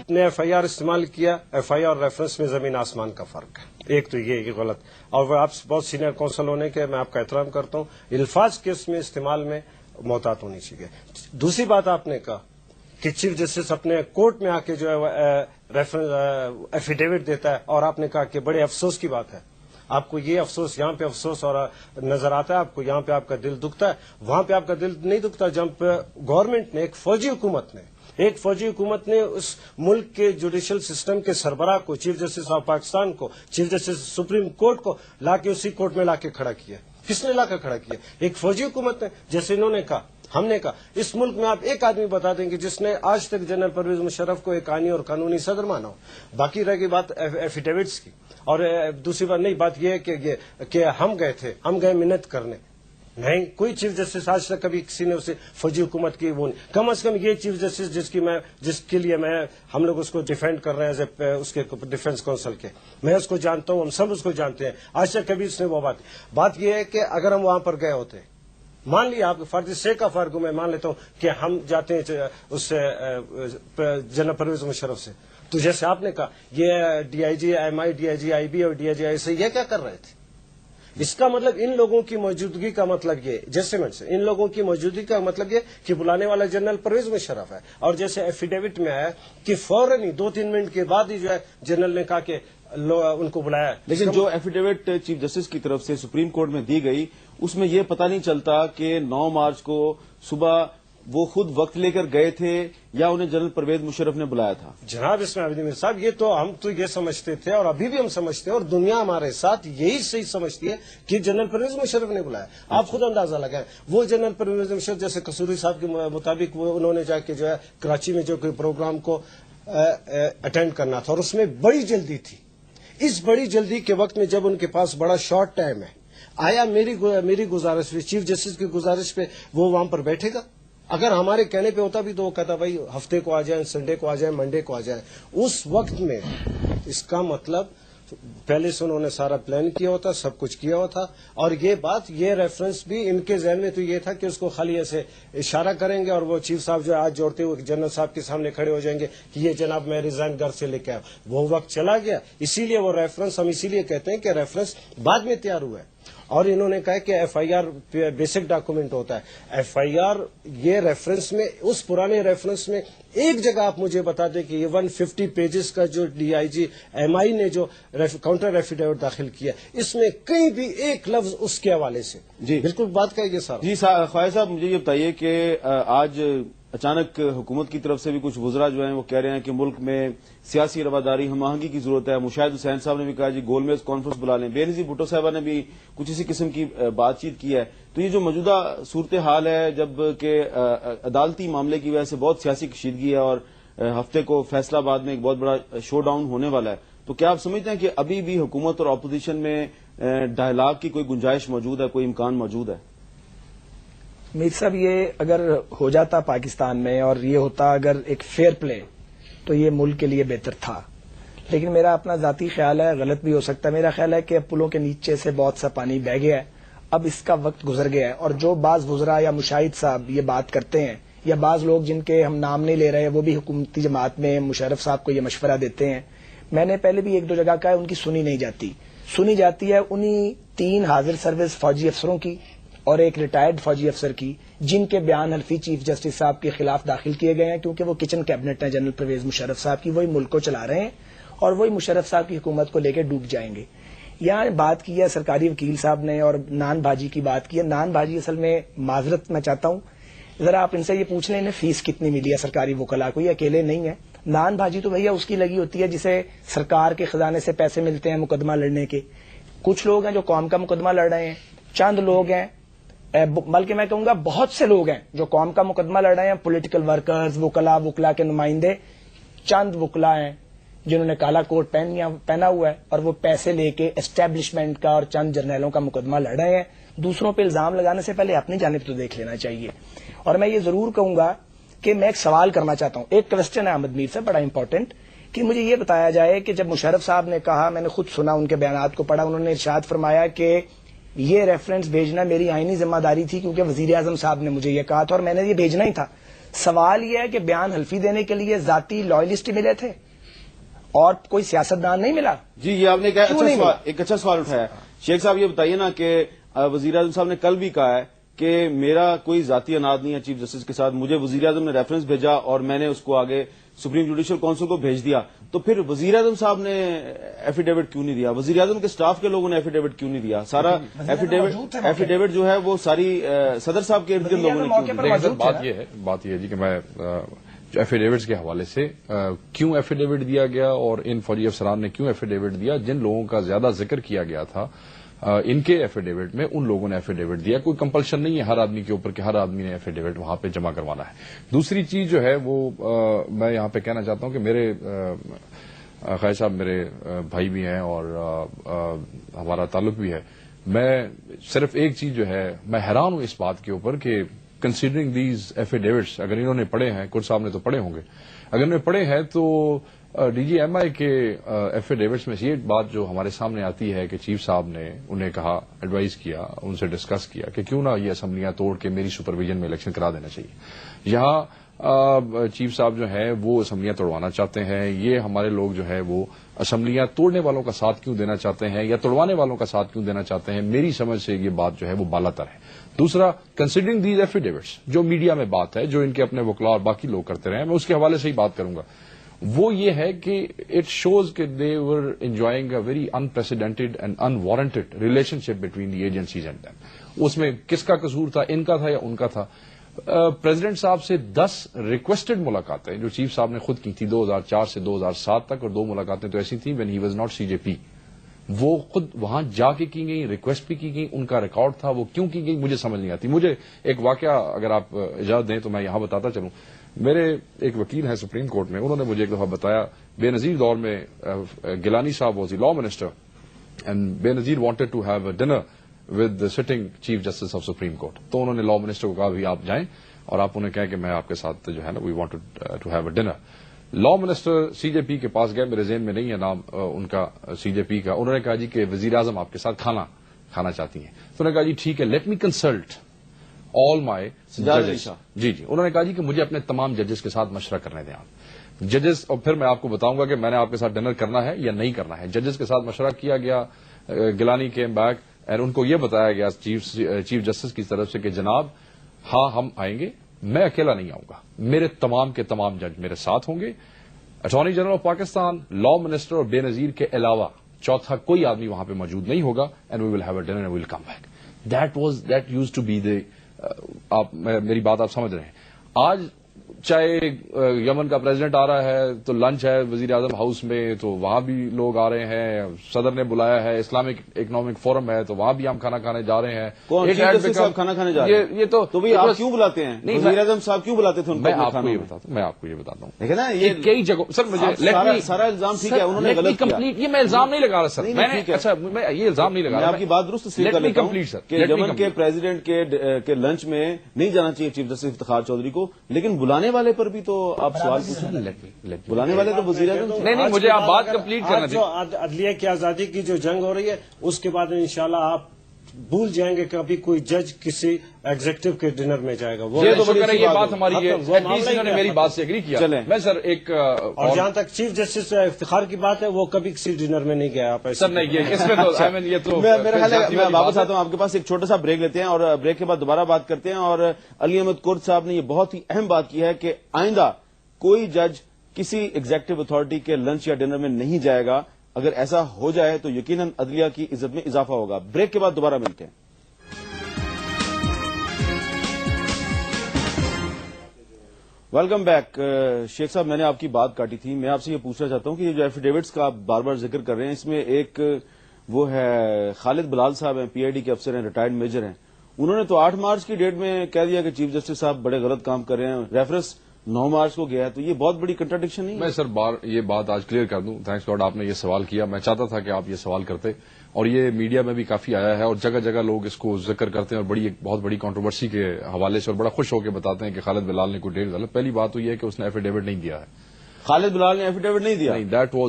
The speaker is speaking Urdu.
آپ نے FIR استعمال کیا, FIR اور ریفرنس میں زمین آسمان کا فرق ہے. ایک تو یہ غلط, اور آپ بہت سینئر کونسل ہونے کے میں آپ کا احترام کرتا ہوں, الفاظ کے اس میں استعمال میں محتاط ہونی چاہیے. دوسری بات آپ نے کہا کہ چیف جسٹس اپنے کورٹ میں آ کے جو ہے ایفیڈیوٹ دیتا ہے, اور آپ نے کہا کہ بڑے افسوس کی بات ہے, آپ کو یہ افسوس یہاں پہ افسوس اور نظر آتا ہے, آپ کو یہاں پہ آپ کا دل دکھتا ہے, وہاں پہ آپ کا دل نہیں دکھتا جہاں پہ گورنمنٹ نے, ایک فوجی حکومت نے اس ملک کے جوڈیشل سسٹم کے سربراہ کو, چیف جسٹس آف پاکستان کو, چیف جسٹس سپریم کورٹ کو لا کے اسی کورٹ میں لا کے کھڑا کیا. کس نے لا کے کھڑا کیا؟ ایک فوجی حکومت نے. جیسے انہوں نے کہا, ہم نے کہا, اس ملک میں آپ ایک آدمی بتا دیں گے جس نے آج تک جنرل پرویز مشرف کو ایک آئینی اور قانونی صدر مانا ہو. باقی رہ گئی بات ایفیڈیوٹس کی, اور دوسری بات نہیں, بات یہ ہے کہ ہم گئے منت کرنے. نہیں, کوئی چیف جسٹس آج تک کبھی کسی نے اسے فوجی حکومت کی وہ نہیں. کم از کم یہ چیف جسٹس جس کے لیے ہم لوگ اس کو ڈیفینڈ کر رہے ہیں اس کے ڈیفینس کونسل کے, میں اس کو جانتا ہوں, ہم سب اس کو جانتے ہیں, آج تک کبھی اس نے وہ بات یہ ہے کہ اگر ہم وہاں پر گئے ہوتے, مان لیا آپ for the sake of argue میں مان لیتا ہوں کہ ہم جاتے ہیں اس سے جنرل پرویز مشرف سے, تو جیسے آپ نے کہا یہ DIG MI, DIG IB اور DIG IC یہ کیا کر رہے تھے؟ اس کا مطلب ان لوگوں کی موجودگی کا مطلب یہ, جیسے ان لوگوں کی موجودگی کا مطلب یہ کہ بلانے والا جنرل پرویز مشرف ہے. اور جیسے ایفیڈیوٹ میں آیا کہ فوراً ہی 2-3 منٹ کے بعد ہی جو ہے جنرل نے کہا کہ ان کو بلایا. لیکن جو ایفیڈیوٹ چیف جسٹس کی طرف سے سپریم کورٹ میں دی گئی اس میں یہ پتہ نہیں چلتا کہ 9 مارچ کو صبح وہ خود وقت لے کر گئے تھے یا انہیں جنرل پرویز مشرف نے بلایا تھا. جناب اس میں عبد المیر صاحب, ہم تو یہ سمجھتے تھے اور ابھی بھی ہم سمجھتے ہیں, اور دنیا ہمارے ساتھ یہی صحیح سمجھتی ہے کہ جنرل پرویز مشرف نے بلایا. آپ خود اندازہ لگائیں, وہ جنرل پرویز مشرف جیسے قصوری صاحب کے مطابق انہوں نے جا کے جو ہے کراچی میں جو کوئی پروگرام کو اٹینڈ کرنا تھا, اور اس میں بڑی جلدی تھی. اس بڑی جلدی کے وقت میں جب ان کے پاس بڑا شارٹ ٹائم ہے, آیا میری گزارش پہ, چیف جسٹس کی گزارش پہ وہ وہاں پر بیٹھے گا؟ اگر ہمارے کہنے پہ ہوتا بھی تو وہ کہتا بھائی ہفتے کو آ جائیں, سنڈے کو آ جائیں, منڈے کو آ جائیں. اس وقت میں اس کا مطلب پہلے سے انہوں نے سارا پلان کیا ہوتا, سب کچھ کیا ہوتا. اور یہ ریفرنس بھی ان کے ذہن میں تو یہ تھا کہ اس کو خالی ایسے اشارہ کریں گے, اور وہ چیف صاحب جو آج جوڑتے ہوئے جنرل صاحب کے سامنے کھڑے ہو جائیں گے کہ یہ جناب میں ریزائن گھر سے لے کے آیا. وہ وقت چلا گیا, اسی لیے وہ ریفرنس, ہم اسی لیے کہتے ہیں کہ ریفرنس بعد میں تیار ہوا ہے. اور انہوں نے کہا کہ FIR بیسک ڈاکومنٹ ہوتا ہے. FIR یہ ریفرنس میں, اس پرانے ریفرنس میں ایک جگہ آپ مجھے بتا دیں کہ یہ 150 پیجز کا جو DIG MI نے جو کاؤنٹر ایفیڈیوٹ داخل کیا, اس میں کہیں بھی ایک لفظ اس کے حوالے سے جی بالکل بات کہی گئی صاحب. جی خواجہ صاحب, مجھے یہ بتائیے کہ آج اچانک حکومت کی طرف سے بھی کچھ وزراء جو ہیں وہ کہہ رہے ہیں کہ ملک میں سیاسی رواداری ہم آہنگی کی ضرورت ہے. مشاہد حسین صاحب نے بھی کہا جی گول میز کانفرنس بلا لیں. بے نظیر بھٹو صاحبہ نے بھی کچھ اسی قسم کی بات چیت کی ہے. تو یہ جو موجودہ صورتحال ہے, جب کہ عدالتی معاملے کی وجہ سے بہت سیاسی کشیدگی ہے اور ہفتے کو فیصلہ آباد میں ایک بہت بڑا شو ڈاؤن ہونے والا ہے, تو کیا آپ سمجھتے ہیں کہ ابھی بھی حکومت اور اپوزیشن میں ڈائلاگ کی کوئی گنجائش موجود ہے, کوئی امکان موجود ہے؟ میر صاحب, یہ اگر ہو جاتا پاکستان میں اور یہ ہوتا اگر ایک فیئر پلے, تو یہ ملک کے لیے بہتر تھا. لیکن میرا اپنا ذاتی خیال ہے, غلط بھی ہو سکتا ہے, میرا خیال ہے کہ پلوں کے نیچے سے بہت سا پانی بہہ گیا ہے, اب اس کا وقت گزر گیا ہے. اور جو بعض وزراء یا مشاہد صاحب یہ بات کرتے ہیں, یا بعض لوگ جن کے ہم نام نہیں لے رہے, وہ بھی حکومتی جماعت میں مشرف صاحب کو یہ مشورہ دیتے ہیں. میں نے پہلے بھی 1-2 جگہ کہا ہے, ان کی سنی نہیں جاتی. سنی جاتی ہے انہی 3 حاضر سروس فوجی افسروں کی اور ایک ریٹائرڈ فوجی افسر کی, جن کے بیان حلفی چیف جسٹس صاحب کے خلاف داخل کیے گئے ہیں, کیونکہ وہ کچن کیبنٹ ہیں جنرل پرویز مشرف صاحب کی, وہی ملک کو چلا رہے ہیں اور وہی مشرف صاحب کی حکومت کو لے کے ڈوب جائیں گے. یہاں بات کی ہے سرکاری وکیل صاحب نے اور نان بھاجی کی بات کی ہے. نان بھاجی اصل میں معذرت میں چاہتا ہوں, ذرا آپ ان سے یہ پوچھ لیں انہیں فیس کتنی ملی ہے سرکاری وکلاء کو, یہ اکیلے نہیں ہے. نان بھاجی تو بھیا اس کی لگی ہوتی ہے جسے سرکار کے خزانے سے پیسے ملتے ہیں مقدمہ لڑنے کے. کچھ لوگ ہیں جو قوم کا مقدمہ لڑ رہے ہیں, چند لوگ ہیں, بلکہ میں کہوں گا بہت سے لوگ ہیں جو قوم کا مقدمہ لڑ رہے ہیں, پولیٹیکل ورکرز, وکلا کے نمائندے. چند وکلا ہیں جنہوں نے کالا کوٹ پہنا ہوا ہے اور وہ پیسے لے کے اسٹیبلشمنٹ کا اور چند جرنیلوں کا مقدمہ لڑ رہے ہیں. دوسروں پہ الزام لگانے سے پہلے اپنی جانب تو دیکھ لینا چاہیے. اور میں یہ ضرور کہوں گا کہ میں ایک سوال کرنا چاہتا ہوں, ایک کوسچن ہے احمد میر سے بڑا امپورٹنٹ, کہ مجھے یہ بتایا جائے کہ جب مشرف صاحب نے کہا, میں نے خود سنا ان کے بیانات کو پڑھا, انہوں نے ارشاد فرمایا کہ یہ ریفرنس بھیجنا میری آئینی ذمہ داری تھی کیونکہ وزیر اعظم صاحب نے مجھے یہ کہا تھا اور میں نے یہ بھیجنا ہی تھا. سوال یہ ہے کہ بیان حلفی دینے کے لیے ذاتی لائلسٹ ملے تھے اور کوئی سیاستدان نہیں ملا؟ جی یہ آپ نے کہا کیوں نہیں ملا؟ ایک اچھا سوال اٹھایا. شیخ صاحب یہ بتائیے نا کہ وزیر اعظم صاحب نے کل بھی کہا ہے کہ میرا کوئی ذاتی اناد نہیں ہے چیف جسٹس کے ساتھ, مجھے وزیر اعظم نے ریفرنس بھیجا اور میں نے اس کو آگے سپریم جوڈیشل کاؤنسل کو بھیج دیا. تو پھر وزیر اعظم صاحب نے ایفیڈیوٹ کیوں نہیں دیا؟ وزیر اعظم کے سٹاف کے لوگوں نے ایفیڈیوٹ کیوں نہیں دیا؟ سارا ایفیڈیوٹ جو ہے وہ ساری صدر صاحب کے ارد گرد لوگوں نے کیوں دیا؟ لیکن سر بات یہ ہے جی کہ میں جو ایفیڈیوٹس کے حوالے سے کیوں ایفیڈیوٹ دیا گیا اور ان فوجی افسران نے کیوں ایفیڈیوٹ دیا, جن لوگوں کا زیادہ ذکر کیا گیا تھا ان کے ایفیڈیوٹ میں ان لوگوں نے ایفیڈیوٹ دیا. کوئی کمپلشن نہیں ہے ہر آدمی کے اوپر کہ ہر آدمی نے ایفیڈیوٹ وہاں پہ جمع کروانا ہے. دوسری چیز جو ہے وہ میں یہاں پہ کہنا چاہتا ہوں کہ میرے خیر صاحب میرے بھائی بھی ہیں اور ہمارا تعلق بھی ہے. میں صرف ایک چیز جو ہے میں حیران ہوں اس بات کے اوپر کہ کنسیڈرنگ دیز ایفیڈیوٹس, اگر انہوں نے پڑھے ہیں, کچھ صاحب نے تو پڑھے ہوں گے, اگر انہوں نے پڑھے ہیں تو ڈی جی ایم آئی کے ایفیڈیوٹس میں یہ بات جو ہمارے سامنے آتی ہے کہ چیف صاحب نے انہیں کہا, ایڈوائز کیا, ان سے ڈسکس کیا کہ کیوں نہ یہ اسمبلیاں توڑ کے میری سپرویژن میں الیکشن کرا دینا چاہیے. یہاں چیف صاحب جو ہیں وہ اسمبلیاں توڑوانا چاہتے ہیں. یہ ہمارے لوگ جو ہے وہ اسمبلیاں توڑنے والوں کا ساتھ کیوں دینا چاہتے ہیں یا توڑوانے والوں کا ساتھ کیوں دینا چاہتے ہیں؟ میری سمجھ سے یہ بات جو ہے وہ بالا تر ہے. دوسرا, کنسیڈرنگ دیز ایفیڈیوٹس, جو میڈیا میں بات ہے, جو ان کے اپنے وکلاء اور باقی لوگ کرتے رہے ہیں, میں اس کے حوالے سے ہی بات کروں گا. وہ یہ ہے کہ اٹ شوز کہ they were enjoying a very unprecedented and unwarranted relationship between the agencies and them. اس میں کس کا قصور تھا, ان کا تھا یا ان کا تھا؟ پریزیڈنٹ صاحب سے 10 ریکویسٹڈ ملاقاتیں جو چیف صاحب نے خود کی تھی 2004 سے 2007 تک, اور 2 ملاقاتیں تو ایسی تھیں when he was not C J پی. وہ خود وہاں جا کے کی گئی, ریکویسٹ بھی کی گئی, ان کا ریکارڈ تھا, وہ کیوں کی گئی مجھے سمجھ نہیں آتی. مجھے ایک واقعہ اگر آپ اجازت دیں تو میں یہاں بتاتا چلوں. میرے ایک وکیل ہیں سپریم کورٹ میں, انہوں نے مجھے ایک دفعہ بتایا, بے نظیر دور میں گیلانی صاحب was the law minister and Benazir wanted to have a dinner with sitting chief justice of supreme court. تو انہوں نے لا منسٹر کو کہا بھی آپ جائیں اور آپ انہیں کہیں کہ میں آپ کے ساتھ جو ہے نا we wanted to have a dinner. Law minister C J P کے پاس گئے, میرے ذہن میں نہیں ہے نام ان کا سی جے پی کا. انہوں نے کہا جی کہ وزیر اعظم آپ کے ساتھ کھانا چاہتی ہیں. تو انہوں نے کہا جی ٹھیک ہے, لیٹ می کنسلٹ آل مائی ججز. جی انہوں نے کہا جی کہ مجھے اپنے تمام ججز کے ساتھ مشورہ کرنے دیں آپ ججز, اور پھر میں آپ کو بتاؤں گا کہ میں نے آپ کے ساتھ ڈنر کرنا ہے یا نہیں کرنا ہے. ججز کے ساتھ مشورہ کیا گیا, گیلانی کیم بیک اور ان کو یہ بتایا گیا چیف جسٹس کی طرف سے کہ جناب ہاں ہم آئیں گے, میں اکیلا نہیں آؤں گا, میرے تمام کے تمام جج میرے ساتھ ہوں گے. Attorney general of Pakistan, law minister اور بے نظیر کے علاوہ چوتھا کوئی آدمی وہاں پہ موجود نہیں ہوگا. And we will have a dinner and we will come back. That use to be the, آپ میری بات آپ سمجھ رہے ہیں. آج چاہے یمن کا پریزیڈنٹ آ رہا ہے تو لنچ ہے وزیر اعظم ہاؤس میں, تو وہاں بھی لوگ آ رہے ہیں, صدر نے بلایا ہے, اسلامک اکنامک فورم ہے تو وہاں بھی ہم کھانا کھانے جا رہے ہیں. کھانا کھانے جا رہے ہیں, یہ تو آپ کیوں بلاتے ہیں؟ وزیر اعظم صاحب کیوں بلاتے تھے؟ میں آپ کو یہ بتاتا ہوں دیکھیں نا, یہ کئی جگہوں سر مجھے سارا الزام ٹھیک ہے, انہوں نے غلط کیا. یہ میں الزام نہیں لگا رہا سر, میں نے اچھا میں یہ الزام نہیں لگا رہا. آپ کی بات درست اس لیے کر لیتا ہوں کہ یمن کے پریزیڈنٹ کے لنچ میں نہیں جانا چاہیے چیف جسٹس افتخار چودھری کو, لیکن بلانے والے پر بھی تو آپ سوال پوچھیں. بلانے والے تو وزیر اعظم. نہیں مجھے آپ بات کمپلیٹ کرنا جو عدلیہ کی آزادی کی جو جنگ ہو رہی ہے اس کے بعد انشاءاللہ آپ بھول جائیں گے کہ ابھی کوئی جج کسی ایگزیکٹو کے ڈنر میں جائے گا. وہ یہ بات ہماری ہے, انہوں نے میری بات سے اگری کیا. میں سر ایک اور جہاں تک چیف جسٹس افتخار کی بات ہے, وہ کبھی کسی ڈنر میں نہیں گیا. آپ سر نہیں, اس میں یہ تو میرا خیال ہے میں واپس آتا ہوں آپ کے پاس, ایک چھوٹا سا بریک لیتے ہیں اور بریک کے بعد دوبارہ بات کرتے ہیں. اور علی احمد کرد صاحب نے یہ بہت ہی اہم بات کی ہے کہ آئندہ کوئی جج کسی ایگزیکٹو اتھارٹی کے لنچ یا ڈنر میں نہیں جائے گا. اگر ایسا ہو جائے تو یقیناً عدلیہ کی عزت میں اضافہ ہوگا. بریک کے بعد دوبارہ ملتے ہیں. Welcome back. شیخ صاحب میں نے آپ کی بات کاٹی تھی, میں آپ سے یہ پوچھنا چاہتا ہوں کہ یہ جو ایفیڈیوٹس کا آپ بار بار ذکر کر رہے ہیں, اس میں ایک وہ ہے خالد بلال صاحب ہیں, پی آئی ڈی کے افسر ہیں, ریٹائرڈ میجر ہیں. انہوں نے تو 8 مارچ کی ڈیٹ میں کہہ دیا کہ چیف جسٹس صاحب بڑے غلط کام کر رہے ہیں, ریفرنس 9 مارچ کو گیا ہے. تو یہ بہت بڑی کنٹراڈکشن نہیں ہے؟ میں سر یہ بات آج کلیئر کر دوں. تھینکس گاڈ آپ نے یہ سوال کیا, میں چاہتا تھا کہ آپ یہ سوال کرتے, اور یہ میڈیا میں بھی کافی آیا ہے اور جگہ جگہ لوگ اس کو ذکر کرتے ہیں اور بہت بڑی کنٹروورسی کے حوالے سے اور بڑا خوش ہو کے بتاتے ہیں کہ خالد بلال نے کوئی ڈیٹ غلط. پہلی بات تو یہ ہے کہ اس نے ایفیڈیوٹ نہیں دیا ہے. خالد بلال نے ایفیڈیوٹ نہیں دیا. That was